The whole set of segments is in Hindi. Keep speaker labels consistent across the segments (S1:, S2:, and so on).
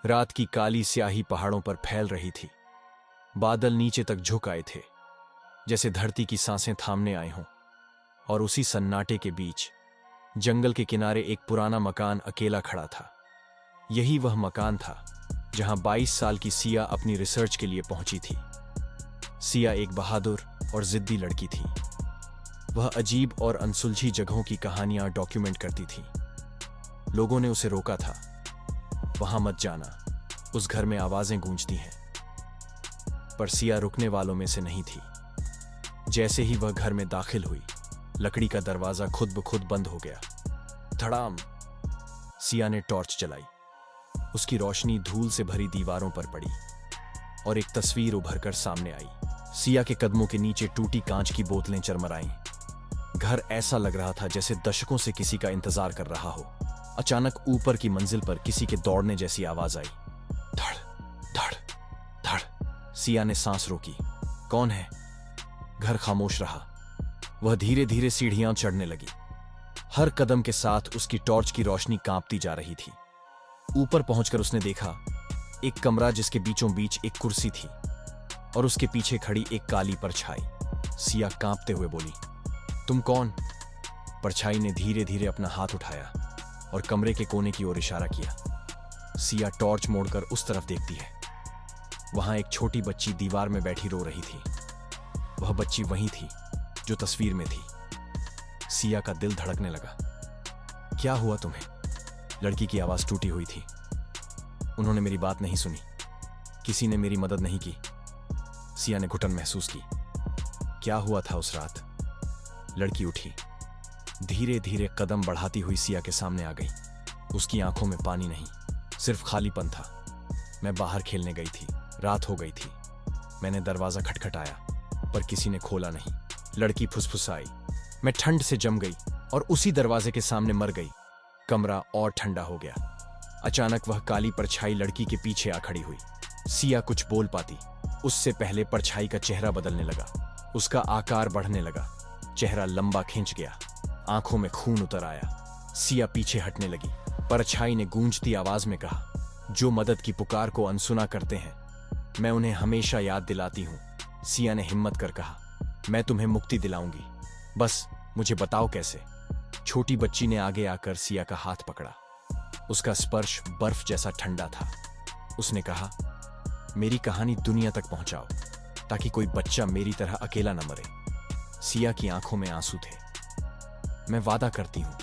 S1: रात की काली स्याही पहाड़ों पर फैल रही थी। बादल नीचे तक झुक आए थे, जैसे धरती की सांसें थामने आए हों। और उसी सन्नाटे के बीच जंगल के किनारे एक पुराना मकान अकेला खड़ा था। यही वह मकान था जहां 22 साल की सिया अपनी रिसर्च के लिए पहुंची थी। सिया एक बहादुर और जिद्दी लड़की थी। वह अजीब और अनसुलझी जगहों की कहानियां डॉक्यूमेंट करती थी। लोगों ने उसे रोका था, वहां मत जाना, उस घर में आवाजें गूंजती हैं। पर सिया रुकने वालों में से नहीं थी। जैसे ही वह घर में दाखिल हुई, लकड़ी का दरवाजा खुद ब खुद बंद हो गया। धड़ाम! सिया ने टॉर्च जलाई। उसकी रोशनी धूल से भरी दीवारों पर पड़ी और एक तस्वीर उभरकर सामने आई। सिया के कदमों के नीचे टूटी कांच की बोतलें चरमराईं। घर ऐसा लग रहा था जैसे दशकों से किसी का इंतजार कर रहा हो। अचानक ऊपर की मंजिल पर किसी के दौड़ने जैसी आवाज आई। धड़ धड़ धड़। सिया ने सांस रोकी। कौन है? घर खामोश रहा। वह धीरे धीरे सीढ़ियां चढ़ने लगी। हर कदम के साथ उसकी टॉर्च की रोशनी कांपती जा रही थी। ऊपर पहुंचकर उसने देखा एक कमरा जिसके बीचों बीच एक कुर्सी थी और उसके पीछे खड़ी एक काली परछाई। सिया कांपते हुए बोली, तुम कौन? परछाई ने धीरे धीरे अपना हाथ उठाया और कमरे के कोने की ओर इशारा किया। सिया टॉर्च मोड़कर उस तरफ देखती है। वहां एक छोटी बच्ची दीवार में बैठी रो रही थी। वह बच्ची वही थी जो तस्वीर में थी। सिया का दिल धड़कने लगा। क्या हुआ तुम्हें? लड़की की आवाज टूटी हुई थी। उन्होंने मेरी बात नहीं सुनी, किसी ने मेरी मदद नहीं की। सिया ने घुटन महसूस की। क्या हुआ था उस रात? लड़की उठी, धीरे धीरे कदम बढ़ाती हुई सिया के सामने आ गई। उसकी आंखों में पानी नहीं, सिर्फ खालीपन था। मैं बाहर खेलने गई थी, रात हो गई थी। मैंने दरवाजा खटखटाया पर किसी ने खोला नहीं। लड़की फुसफुसाई, मैं ठंड से जम गई और उसी दरवाजे के सामने मर गई। कमरा और ठंडा हो गया। अचानक वह काली परछाई लड़की के पीछे आ खड़ी हुई। सिया कुछ बोल पाती, उससे पहले परछाई का चेहरा बदलने लगा। उसका आकार बढ़ने लगा, चेहरा लंबा खिंच गया, आंखों में खून उतर आया। सिया पीछे हटने लगी। परछाई ने गूंजती आवाज में कहा, जो मदद की पुकार को अनसुना करते हैं, मैं उन्हें हमेशा याद दिलाती हूं। सिया ने हिम्मत कर कहा, मैं तुम्हें मुक्ति दिलाऊंगी, बस मुझे बताओ कैसे। छोटी बच्ची ने आगे आकर सिया का हाथ पकड़ा। उसका स्पर्श बर्फ जैसा ठंडा था। उसने कहा, मेरी कहानी दुनिया तक पहुंचाओ ताकि कोई बच्चा मेरी तरह अकेला न मरे। सिया की आंखों में आंसू थे। मैं वादा करती हूं।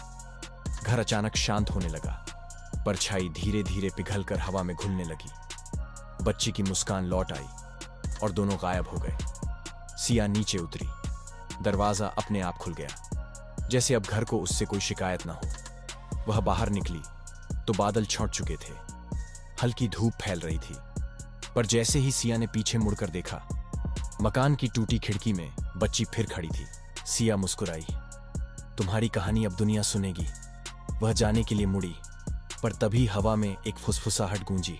S1: घर अचानक शांत होने लगा। परछाई धीरे धीरे पिघलकर हवा में घुलने लगी। बच्ची की मुस्कान लौट आई और दोनों गायब हो गए। सिया नीचे उतरी। दरवाजा अपने आप खुल गया, जैसे अब घर को उससे कोई शिकायत ना हो। वह बाहर निकली तो बादल छौंट चुके थे। हल्की धूप फैल रही थी। पर जैसे ही सिया ने पीछे मुड़कर देखा, मकान की टूटी खिड़की में बच्ची फिर खड़ी थी। सिया मुस्कुराई, तुम्हारी कहानी अब दुनिया सुनेगी। वह जाने के लिए मुड़ी, पर तभी हवा में एक फुसफुसाहट गूंजी,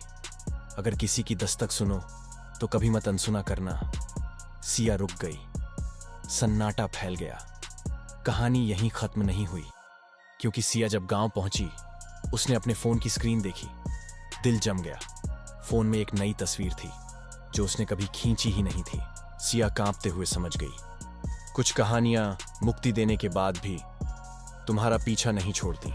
S1: अगर किसी की दस्तक सुनो तो कभी मत अनसुना करना। सिया रुक गई। सन्नाटा फैल गया। कहानी यहीं खत्म नहीं हुई, क्योंकि सिया जब गांव पहुंची, उसने अपने फोन की स्क्रीन देखी। दिल जम गया। फोन में एक नई तस्वीर थी जो उसने कभी खींची ही नहीं थी। सिया कांपते हुए समझ गई, कुछ कहानियां मुक्ति देने के बाद भी तुम्हारा पीछा नहीं छोड़ती।